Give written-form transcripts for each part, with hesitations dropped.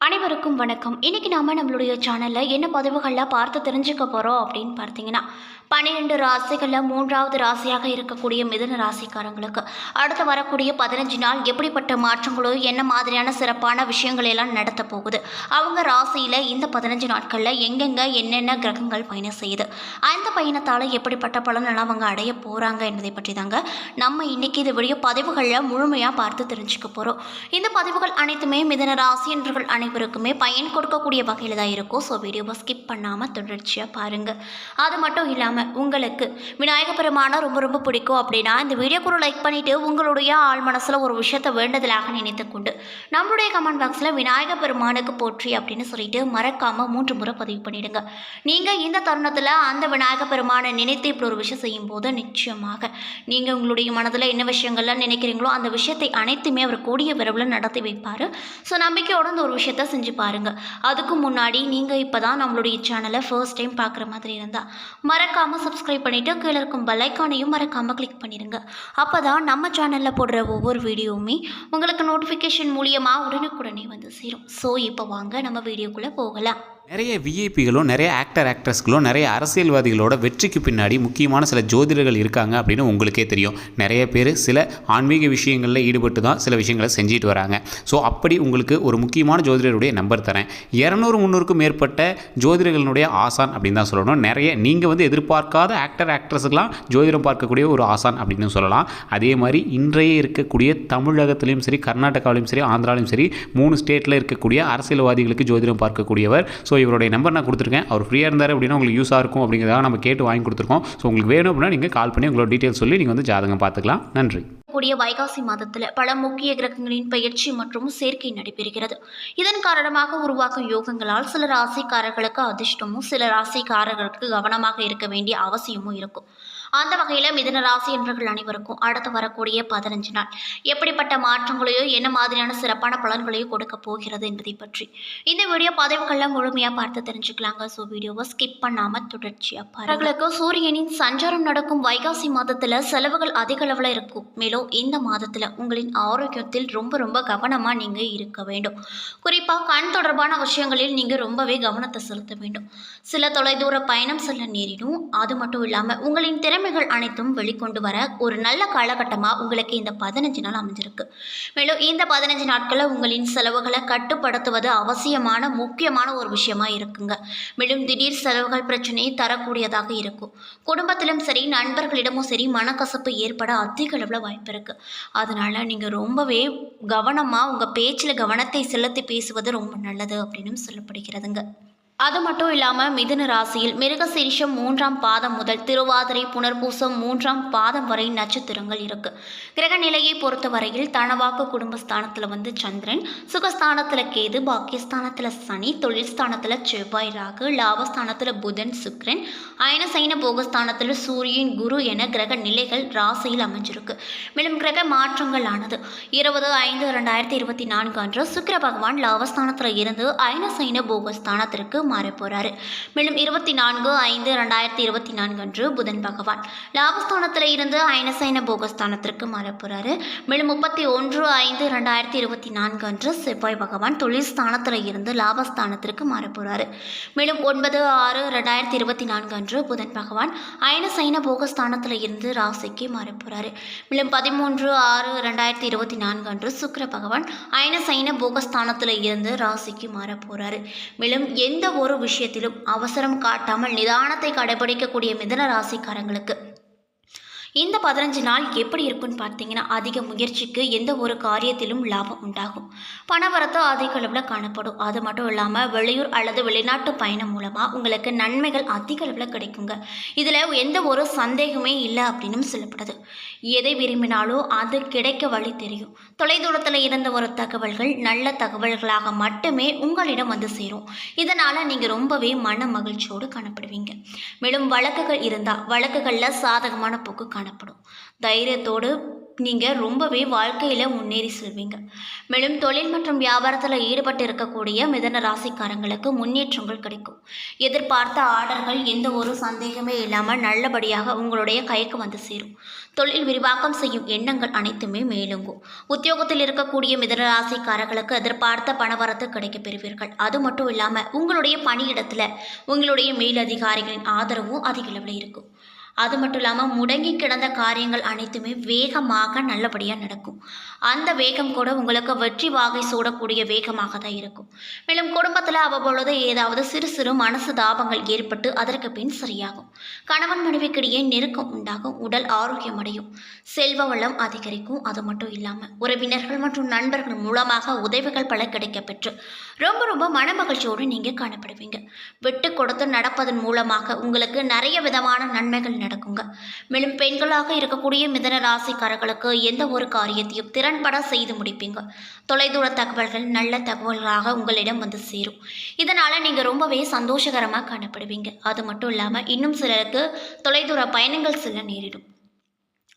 அனைவருக்கும் வணக்கம். இன்னைக்கு நாம நம்மளுடைய சேனல்ல என்ன பதிவுகள்லாம் பார்த்து தெரிஞ்சுக்க போறோம் அப்படின்னு பார்த்தீங்கன்னா, 12 ராசிகள்ல 3வது ராசியாக இருக்கக்கூடிய மிதுன ராசிக்காரங்களுக்கு அடுத்து வரக்கூடிய 15 நாள் எப்படிப்பட்ட மாற்றங்களோ என்ன மாதிரியான சிறப்பான விஷயங்கள் எல்லாம் நடத்த போகுது, அவங்க ராசியில இந்த 15 நாட்கள்ல எங்கெங்க என்னென்ன கிரகங்கள் பயணம் செய்யுது, அந்த பயணத்தால எப்படிப்பட்ட பலனெல்லாம் அவங்க அடைய போறாங்க என்பதை பற்றி தாங்க நம்ம இன்னைக்கு இந்த வீடியோ பதிவுகளில் முழுமையாக பார்த்து தெரிஞ்சுக்க போகிறோம். இந்த பதிவுகள் அனைத்துமே மிதுன ராசி என்பவர்கள் அனைவருக்குமே பயன் கொடுக்கக்கூடிய வகையில் தான் இருக்கும். ஸோ வீடியோவை ஸ்கிப் பண்ணாமல் தொடர்ச்சியாக பாருங்கள். அது மட்டும் இல்லாமல் உங்களுக்கு விநாயக பெருமானை ரொம்ப ரொம்ப பிடிக்கும் அப்படின்னா இந்த வீடியோக்கு ஒரு லைக் பண்ணிவிட்டு உங்களுடைய ஆள் மனசில் ஒரு விஷயத்தை வேண்டுதலாக நினைத்து கொண்டு நம்மளுடைய கமெண்ட் பாக்ஸில் விநாயக பெருமானுக்கு போற்றி அப்படின்னு சொல்லிட்டு மறக்காமல் 3 முறை பதிவு பண்ணிடுங்க. நீங்கள் இந்த தருணத்தில் அந்த விநாயக பெருமானை நினைத்து இப்படி ஒரு விஷயம் செய்யும்போது நிச்சயமாக நீங்கள் உங்களுடைய மனதில் என்ன விஷயங்கள்லாம் நினைக்கிறீங்களோ அந்த விஷயத்தை அனைத்துமே அவர் கூடிய விரைவில் நடத்தி வைப்பார். ஸோ நம்பிக்கையோட இந்த ஒரு விஷயத்த செஞ்சு பாருங்கள். அதுக்கு முன்னாடி நீங்கள் இப்போ தான் நம்மளுடைய சேனலை ஃபர்ஸ்ட் டைம் பார்க்குற மாதிரி இருந்தால் மறக்காமல் சப்ஸ்கிரைப் பண்ணிவிட்டு கீழே இருக்கும் பெல் ஐக்கானையும் மறக்காமல் கிளிக் பண்ணிடுங்க. அப்போ தான் நம்ம சேனலில் போடுற ஒவ்வொரு வீடியோவுமே உங்களுக்கு நோட்டிஃபிகேஷன் மூலியமாக உடனுக்குடனே வந்து சேரும். ஸோ இப்போ வாங்க நம்ம வீடியோக்குள்ளே போகலாம். நிறைய விஐபிகளும் நிறைய ஆக்டர்ஸ்களும் நிறைய அரசியல்வாதிகளோட வெற்றிக்கு பின்னாடி முக்கியமான சில ஜோதிடர்கள் இருக்காங்க அப்படின்னு உங்களுக்கே தெரியும். நிறைய பேர் சில ஆன்மீக விஷயங்களில் ஈடுபட்டு தான் சில விஷயங்களை செஞ்சுட்டு வராங்க. ஸோ அப்படி உங்களுக்கு ஒரு முக்கியமான ஜோதிடருடைய நம்பர் தரேன். 200-300க்கும் மேற்பட்ட ஜோதிடர்களுடைய ஆசான் அப்படின்னு தான் சொல்லணும். நிறைய நீங்கள் எதிர்பார்க்காத ஆக்டர்ஸ்க்கெலாம் ஜோதிடம் பார்க்கக்கூடிய ஒரு ஆசான் அப்படின்னு சொல்லலாம். அதே மாதிரி இன்றைய இருக்கக்கூடிய தமிழகத்திலையும் சரி, கர்நாடகாவிலையும் சரி, ஆந்திராவிலையும் சரி, 3 ஸ்டேட்டில் இருக்கக்கூடிய அரசியல்வாதிகளுக்கு ஜோதிடம் பார்க்கக்கூடியவர். ஸோ இவருடைய நம்பர் நான் கொடுத்துருக்கேன். அவர் ஃப்ரீயாக இருந்தார் அப்படின்னா உங்களுக்கு யூஸாக இருக்கும் அப்படிங்கிறதாக நம்ம கேட்டு வாங்கி கொடுத்துருக்கோம். ஸோ உங்களுக்கு வேணும் அப்படின்னா நீங்கள் கால் பண்ணி உங்களோட டீட்டெயில்ஸ் சொல்லி நீங்கள் ஜாதகம் பார்த்துக்கலாம். நன்றி. கூடிய வைகாசி மாதத்தில் பல முக்கிய கிரகங்களின் பயிற்சி மற்றும் சேர்க்கை நடைபெறுகிறது. இதன் காரணமாக உருவாக்கும் யோகங்களால் சில ராசிக்காரர்களுக்கு அதிர்ஷ்டமும் சில ராசிக்காரர்களுக்கு கவனமாக இருக்க வேண்டிய அவசியமும் இருக்கும். அந்த வகையில் மிதுன ராசி என்பவர்கள் அனைவருக்கும் அடுத்து வரக்கூடிய 15 நாள் எப்படிப்பட்ட மாற்றங்களையோ என்ன மாதிரியான சிறப்பான பலன்களையோ கொடுக்க போகிறது என்பதை பற்றி இந்த வீடியோ பதிவுகளில் முழுமையாக பார்த்து தெரிஞ்சுக்கலாங்க. ஸோ வீடியோவை ஸ்கிப் பண்ணாமல் தொடர்ச்சியாக பாருங்களுக்கு. சூரியனின் சஞ்சாரம் நடக்கும் வைகாசி மாதத்தில் செலவுகள் அதிக அளவில் இருக்கும். மேலும் இந்த மாதத்தில் உங்களின் ஆரோக்கியத்தில் ரொம்ப ரொம்ப கவனமாக நீங்கள் இருக்க வேண்டும். குறிப்பாக கண் தொடர்பான விஷயங்களில் நீங்கள் ரொம்பவே கவனத்தை செலுத்த வேண்டும். சில தொலைதூர பயணம் செல்ல நேரிடும். அது மட்டும் இல்லாமல் உங்களின் திறமைகள் அனைத்தும் வெளிக்கொண்டு வர ஒரு நல்ல காலகட்டமாக உங்களுக்கு இந்த 15 நாள் அமைஞ்சிருக்கு. மேலும் இந்த 15 நாட்களில் உங்களின் செலவுகளை கட்டுப்படுத்துவது அவசியமான முக்கியமான ஒரு விஷயமா இருக்குங்க. மேலும் திடீர் செலவுகள் பிரச்சனையை தரக்கூடியதாக இருக்கும். குடும்பத்திலும் சரி, நண்பர்களிடமும் சரி, மனக்கசப்பு ஏற்பட அதிக அளவில் வாய்ப்பு இருக்கு. அதனால நீங்கள் ரொம்பவே கவனமாக உங்கள் பேச்சில் கவனத்தை செலுத்தி பேசுவது ரொம்ப நல்லது அப்படின்னு சொல்லப்படுகிறதுங்க. அது மட்டும் இல்லாமல் மிதுன ராசியில் மிருகசீரிஷம் 3ஆம் பாதம் முதல் திருவாதிரை புனர்பூசம் 3ஆம் பாதம் வரை நட்சத்திரங்கள் இருக்கு. கிரக நிலையை பொறுத்த வரையில் தனவாக்கு குடும்பஸ்தானத்தில் சந்திரன், சுகஸ்தானத்தில் கேது, பாக்கியஸ்தானத்தில் சனி, தொழில் ஸ்தானத்தில் செவ்வாய், ராகு, லாபஸ்தானத்தில் புதன், சுக்கிரன், அயனசைன போகஸ்தானத்தில் சூரியன், குரு என கிரக நிலைகள் ராசியில் அமைஞ்சிருக்கு. மேலும் கிரக மாற்றங்கள் ஆனது 20/5/2024 அன்று சுக்கிர பகவான் லாபஸ்தானத்தில் இருந்து அயனசைன போகஸ்தானத்திற்கு மாற போறாரு. மேலும் 24/5/2024 அன்று புதன் பகவான் லாபஸ்தானத்தில் இருந்து அயனசைன போகஸ்தானத்திற்கு மாற போறாரு. மேலும் 31/5/2024 அன்று செவ்வாய் பகவான் தொழில் ஸ்தானத்தில் இருந்து லாபஸ்தானத்திற்கு மாற போறாரு. மேலும் 9/6/2024 அன்று புதன் பகவான் அயனசைன போகஸ்தானத்தில் இருந்து ராசிக்கு மாற போறாரு. மேலும் 13/6/2024 அன்று சுக்கிர பகவான் அயனசைன போகஸ்தானத்தில் இருந்து ராசிக்கு மாற போறாரு. மேலும் எந்த ஒரு விஷயத்திலும் அவசரம் காட்டாமல் நிதானத்தை கடைபிடிக்கக்கூடிய மிதுன ராசிக்காரங்களுக்கு இந்த 15 நாள் எப்படி இருக்குன்னு பார்த்தீங்கன்னா, அதிக முயற்சிக்கு எந்த ஒரு காரியத்திலும் லாபம் உண்டாகும். பணவரத்து அதிக அளவில் காணப்படும். அது மட்டும் இல்லாமல் வெளியூர் அல்லது வெளிநாட்டு பயணம் மூலமாக உங்களுக்கு நன்மைகள் அதிக அளவில் கிடைக்குங்க. இதில் எந்த ஒரு சந்தேகமே இல்லை அப்படின்னு சொல்லப்படுது. எதை விரும்பினாலும் அது கிடைக்க வழி தெரியும். தொலைதூரத்தில் இருந்த ஒரு தகவல்கள் நல்ல தகவல்களாக மட்டுமே உங்களிடம் வந்து சேரும். இதனால் நீங்கள் ரொம்பவே மன மகிழ்ச்சியோடு காணப்படுவீங்க. மேலும் வழக்குகள் இருந்தால் வழக்குகளில் சாதகமான போக்கு காணப்படும். தைரியத்தோடு நீங்கள் ரொம்பவே வாழ்க்கையில் முன்னேறி செல்வீங்க. மேலும் தொழில் மற்றும் வியாபாரத்தில் ஈடுபட்டு இருக்கக்கூடிய மிதன ராசிக்காரங்களுக்கு முன்னேற்றங்கள் கிடைக்கும். எதிர்பார்த்த ஆர்டர்கள் எந்த ஒரு சந்தேகமே இல்லாமல் நல்லபடியாக உங்களுடைய கைக்கு வந்து சேரும். தொழில் விரிவாக்கம் செய்யும் எண்ணங்கள் அனைத்துமே மேலுங்கும். உத்தியோகத்தில் இருக்கக்கூடிய மிதன ராசிக்காரர்களுக்கு எதிர்பார்த்த பணவரத்து கிடைக்கப் பெறுவீர்கள். அது மட்டும் இல்லாமல் உங்களுடைய பணியிடத்தில் உங்களுடைய மேலதிகாரிகளின் ஆதரவும் அதிக அளவில் இருக்கும். அது மட்டும் இல்லாமல் முடங்கி கிடந்த காரியங்கள் அனைத்துமே வேகமாக நல்லபடியாக நடக்கும். அந்த வேகம் கூட உங்களுக்கு வெற்றி வாகை சூடக்கூடிய வேகமாக தான் இருக்கும். மேலும் குடும்பத்தில் அவ்வப்பொழுது ஏதாவது சிறு சிறு மனசு தாபங்கள் ஏற்பட்டு அதற்கு பின் சரியாகும். கணவன் மனைவிக்கிடையே நெருக்கம் உண்டாகும். உடல் ஆரோக்கியம் அடையும். செல்வ வளம் அதிகரிக்கும். அது மட்டும் இல்லாமல் உறவினர்கள் மற்றும் நண்பர்கள் மூலமாக உதவிகள் பல கிடைக்கப்பெற்று ரொம்ப ரொம்ப மனமகிழ்ச்சியோடு நீங்கள் காணப்படுவீங்க. விட்டு கொடுத்து நடப்பதன் மூலமாக உங்களுக்கு நிறைய விதமான நன்மைகள் நடக்குங்க. மேலும் பெண்களாக இருக்கக்கூடிய மிதன ராசிக்காரர்களுக்கு எந்த ஒரு காரியத்தையும் திறன்பட செய்து முடிப்பீங்க. தொலைதூர தகவல்கள் நல்ல தகவல்களாக உங்களிடம் வந்து சேரும். இதனால் நீங்கள் ரொம்பவே சந்தோஷகரமாக காணப்படுவீங்க. அது மட்டும் இல்லாமல் இன்னும் சிலருக்கு தொலைதூர பயணங்கள் செல்ல நேரிடும்.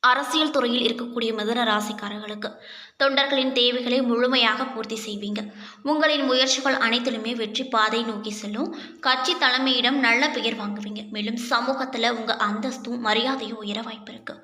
அரசியல் துறையில் இருக்கக்கூடிய மிதன ராசிக்காரர்களுக்கு தொண்டர்களின் தேவைகளை முழுமையாக பூர்த்தி செய்வீங்க. உங்களின் முயற்சிகள் அனைத்திலுமே வெற்றி பாதை நோக்கி செல்லும். கட்சி தலைமையிடம் நல்ல பெயர் வாங்குவீங்க. மேலும் சமூகத்தில் உங்கள் அந்தஸ்தும் மரியாதையும் உயர வாய்ப்பு இருக்கு.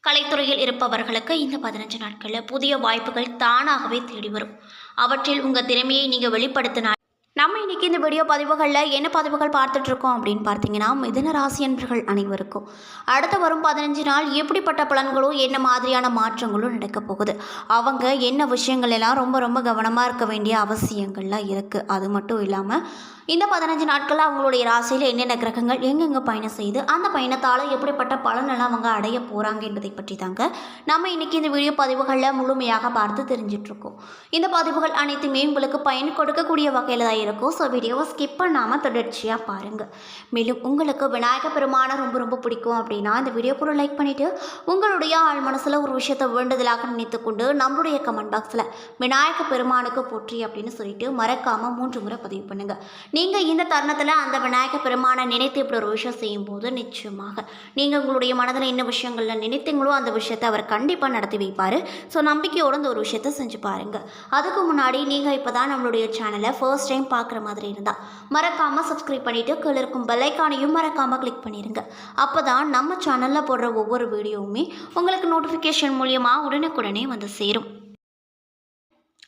கலைத்துறையில் இருப்பவர்களுக்கு இந்த 15 நாட்களில் புதிய வாய்ப்புகள் தானாகவே தேடி வரும். அவற்றில் உங்கள் திறமையை நீங்கள் வெளிப்படுத்தினால் நம்ம இன்றைக்கி இந்த வீடியோ பதிவுகளில் என்ன பதிவுகள் பார்த்துட்ருக்கோம் அப்படின்னு பார்த்தீங்கன்னா, மிதுன ராசி அன்பர்கள் அனைவருக்கும் அடுத்து வரும் 15 நாள் எப்படிப்பட்ட பலன்களும் என்ன மாதிரியான மாற்றங்களும் நடக்க போகுது, அவங்க என்ன விஷயங்கள் எல்லாம் ரொம்ப ரொம்ப கவனமாக இருக்க வேண்டிய அவசியங்கள்லாம் இருக்குது. அது மட்டும் இல்லாமல் இந்த 15 நாட்களில் அவங்களுடைய ராசியில் என்னென்ன கிரகங்கள் எங்கெங்கே பயணம் செய்து அந்த பயணத்தால் எப்படிப்பட்ட பலனெல்லாம் அவங்க அடைய போகிறாங்க என்பதை பற்றி தாங்க நம்ம இன்றைக்கி இந்த வீடியோ பதிவுகளில் முழுமையாக பார்த்து தெரிஞ்சிட்ருக்கோம். இந்த பதிவுகள் அனைத்துமே உங்களுக்கு பயன் கொடுக்கக்கூடிய வகையில் தான் இருக்கும். ஸோ வீடியோவை ஸ்கிப் பண்ணாமல் தொடர்ச்சியாக பாருங்கள். மேலும் உங்களுக்கு விநாயக பெருமானை ரொம்ப ரொம்ப பிடிக்கும் அப்படின்னா இந்த வீடியோ கூட லைக் பண்ணிவிட்டு உங்களுடைய ஆள் மனசில் ஒரு விஷயத்தை வேண்டுதலாக நினைத்து கொண்டு நம்மளுடைய கமெண்ட் பாக்ஸில் விநாயக பெருமானுக்கு போற்றி அப்படின்னு சொல்லிட்டு மறக்காமல் 3 முறை பதிவு பண்ணுங்கள். நீங்கள் இந்த தருணத்தில் அந்த விநாயக பெருமானை நினைத்து இப்படி ஒரு விஷயம் செய்யும்போது நிச்சயமாக நீங்கள் உங்களுடைய மனதில் என்ன விஷயங்களில் நினைத்தீங்களோ அந்த விஷயத்தை அவர் கண்டிப்பாக நடத்தி வைப்பார். ஸோ நம்பிக்கையோடு இந்த ஒரு விஷயத்தை செஞ்சு பாருங்கள். அதுக்கு முன்னாடி நீங்கள் இப்போ தான் நம்மளுடைய சேனலை ஃபர்ஸ்ட் டைம் பார்க்குற மாதிரி இருந்தால் மறக்காமல் சப்ஸ்கிரைப் பண்ணிவிட்டு கீழே இருக்கும் பெல் ஐக்கானையும் மறக்காமல் கிளிக் பண்ணிடுங்க. அப்போ தான் நம்ம சேனலில் போடுற ஒவ்வொரு வீடியோவுமே உங்களுக்கு நோட்டிஃபிகேஷன் மூலியமாக உடனுக்குடனே வந்து சேரும்.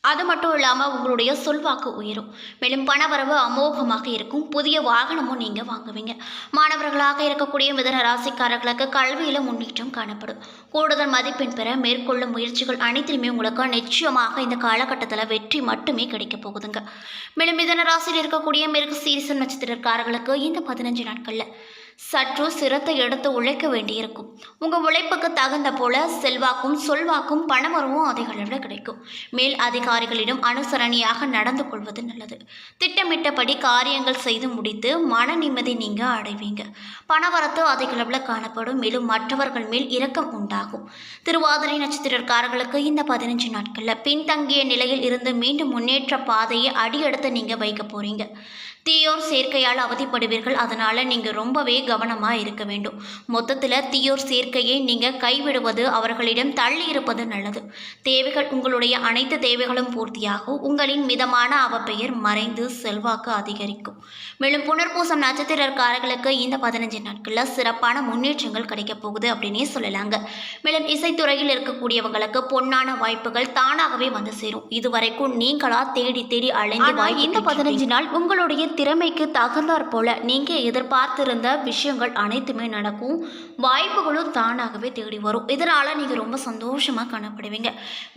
அது மட்டும் இல்லாமல் உங்களுடைய சொல்வாக்கு உயரும். மேலும் பணவரவு அமோகமாக இருக்கும். புதிய வாகனமும் நீங்கள் வாங்குவீங்க. மாணவர்களாக இருக்கக்கூடிய மிதன ராசிக்காரர்களுக்கு கல்வியில் முன்னேற்றம் காணப்படும். கூடுதல் மதிப்பெண் பெற மேற்கொள்ளும் முயற்சிகள் அனைத்திலுமே உங்களுக்கு நிச்சயமாக இந்த காலகட்டத்தில் வெற்றி மட்டுமே கிடைக்க போகுதுங்க. மேலும் மிதன ராசியில் இருக்கக்கூடிய மிருகசீரிஷம் நட்சத்திரக்காரர்களுக்கு இந்த 15 நாட்களில் சற்று சிரத்தை எடுத்து உழைக்க வேண்டியிருக்கும். உங்கள் உழைப்புக்கு தகுந்த போல செல்வாக்கும் சொல்வாக்கும் பணமரவும் அதிக அளவில் கிடைக்கும். மேல் அதிகாரிகளிடம் அனுசரணையாக நடந்து கொள்வது நல்லது. திட்டமிட்டபடி காரியங்கள் செய்து முடித்து மன நிம்மதி நீங்கள் அடைவீங்க. பணவரத்து அதிக அளவில் காணப்படும். மேலும் மற்றவர்கள் மேல் இரக்கம் உண்டாகும். திருவாதிரை நட்சத்திரக்காரர்களுக்கு இந்த 15 நாட்களில் பின்தங்கிய நிலையில் இருந்து மீண்டும் முன்னேற்ற பாதையை அடியெடுத்து நீங்கள் வைக்க போகிறீங்க. தீயோர் சேர்க்கையால் அவதிப்படுவீர்கள். அதனால் நீங்கள் ரொம்பவே கவனமாக இருக்க வேண்டும். மொத்தத்தில் தீயோர் சேர்க்கையை நீங்கள் கைவிடுவது, அவர்களிடம் தள்ளி இருப்பது நல்லது. தேவைகள் உங்களுடைய அனைத்து தேவைகளும் பூர்த்தியாகும். உங்களின் மிதமான அவப்பெயர் மறைந்து செல்வாக்கு அதிகரிக்கும். மேலும் புனர்பூசம் நட்சத்திரக்காரர்களுக்கு இந்த 15 நாட்களில் சிறப்பான முன்னேற்றங்கள் கிடைக்கப் போகுது அப்படின்னே சொல்லலாங்க. மேலும் இசைத்துறையில் இருக்கக்கூடியவங்களுக்கு பொன்னான வாய்ப்புகள் தானாகவே வந்து சேரும். இதுவரைக்கும் நீங்களா தேடி தேடி அலைந்து இந்த 15 நாள் உங்களுடைய திறமைக்கு தகுந்தாற் போல நீங்கள் எதிர்பார்த்திருந்த விஷயங்கள் அனைத்துமே நடக்கும். வாய்ப்புகளும் தானாகவே தேடி வரும். இதனால் நீங்கள் ரொம்ப சந்தோஷமாக காணப்படுவீங்க.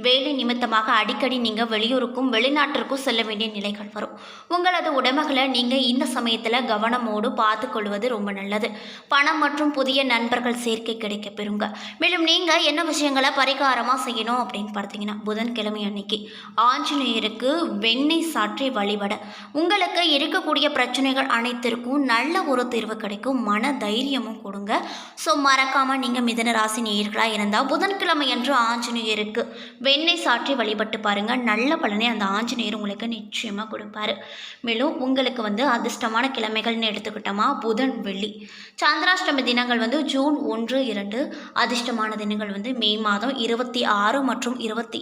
வேலை நிமித்தமாக அடிக்கடி நீங்கள் வெளியூருக்கும் வெளிநாட்டிற்கும் செல்ல வேண்டிய நிலைகள் வரும். உங்களது உடைமைகளை நீங்கள் இந்த சமயத்தில் கவனமோடு பார்த்து கொள்வது ரொம்ப நல்லது. பணம் மற்றும் புதிய நண்பர்கள் சேர்க்கை கிடைக்க பெறுங்க. மேலும் நீங்கள் என்ன விஷயங்களை பரிகாரமாக செய்யணும் அப்படின்னு பார்த்தீங்கன்னா, புதன்கிழமை அன்னைக்கு ஆஞ்சநேயருக்கு வெண்ணெய் சாற்றி வழிபட உங்களுக்கு இருக்கக்கூடிய பிரச்சனைகள் அனைத்திற்கும் நல்ல ஒரு தீர்வு கிடைக்கும். மன தைரியமும் கொடுங்க. ஸோ மறக்காமல் நீங்கள் மிதுன ராசி நேயர்களாக இருந்தால் புதன்கிழமை அன்று ஆஞ்சநேயருக்கு வெண்ணெய் சாற்றி வழிபட்டு பாருங்கள். நல்ல பலனை அந்த ஆஞ்சநேயர் உங்களுக்கு நிச்சயமாக கொடுப்பாரு. மேலும் உங்களுக்கு அதிர்ஷ்டமான கிழமைகள்னு எடுத்துக்கிட்டோமா, புதன் வெள்ளி. சந்திராஷ்டமி தினங்கள் ஜூன் 1, 2. அதிர்ஷ்டமான தினங்கள் மே மாதம் 26 மற்றும் 27.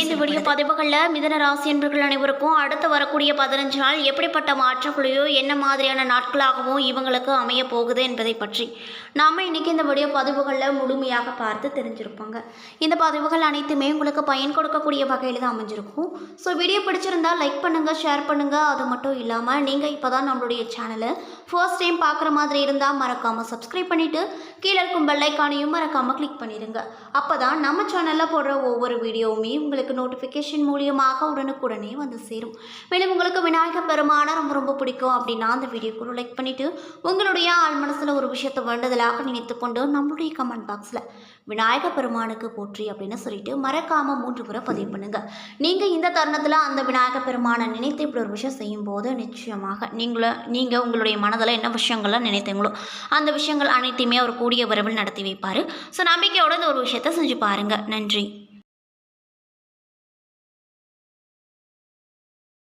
இந்த வீடியோ பதிவுகளில் மிதுன ராசி என்பவர்கள் அனைவருக்கும் அடுத்து வரக்கூடிய 15 நாள் எப்படிப்பட்ட மாற்றங்களையோ என்ன மாதிரியான நாட்களாகவும் இவங்களுக்கு அமைய போகுது என்பதை பற்றி நாம் இன்னைக்கு இந்த வீடியோ பதிவுகளில் முழுமையாக பார்த்து தெரிஞ்சிருப்பாங்க. இந்த பதிவுகள் அனைத்துமே உங்களுக்கு பயன் கொடுக்கக்கூடிய வகையில் தான் அமைஞ்சிருக்கும். ஸோ வீடியோ பிடிச்சிருந்தால் லைக் பண்ணுங்கள், ஷேர் பண்ணுங்கள். அது மட்டும் இல்லாமல் நீங்கள் இப்போ தான் நம்மளுடைய சேனலை ஃபர்ஸ்ட் டைம் பார்க்குற மாதிரி இருந்தால் மறக்காமல் சப்ஸ்கிரைப் பண்ணிவிட்டு கீழே இருக்கும் பெல் ஐக்கானையும் மறக்காமல் கிளிக் பண்ணிடுங்க. அப்போ தான் நம்ம சேனலில் போடுற ஒவ்வொரு வீடியோவுமே உங்களுக்கு நோட்டிஃபிகேஷன் மூலியமாக உடனுக்குடனே சேரும். மேலும் உங்களுக்கு விநாயகர் பெருமானை ரொம்ப ரொம்ப பிடிக்கும் அப்படின்னா அந்த வீடியோக்குள்ள லைக் பண்ணிவிட்டு உங்களுடைய ஆள் மனசில் ஒரு விஷயத்தை வேண்டுதலாக நினைத்து கொண்டு நம்மளுடைய கமெண்ட் பாக்ஸில் விநாயகர் பெருமானுக்கு போற்றி அப்படின்னு சொல்லிட்டு மறக்காமல் 3 முறை பதிவு பண்ணுங்கள். நீங்கள் இந்த தருணத்தில் அந்த விநாயகர் பெருமானை நினைத்து இப்படி ஒரு விஷயம் செய்யும்போது நிச்சயமாக நீங்கள் உங்களுடைய மனதில் என்ன விஷயங்கள்லாம் நினைத்தீங்களோ அந்த விஷயங்கள் அனைத்தையுமே அவர் கூடிய விரைவில் நடத்தி வைப்பார். ஸோ நம்பிக்கையோட இந்த ஒரு விஷயத்தை செஞ்சு பாருங்கள். நன்றி.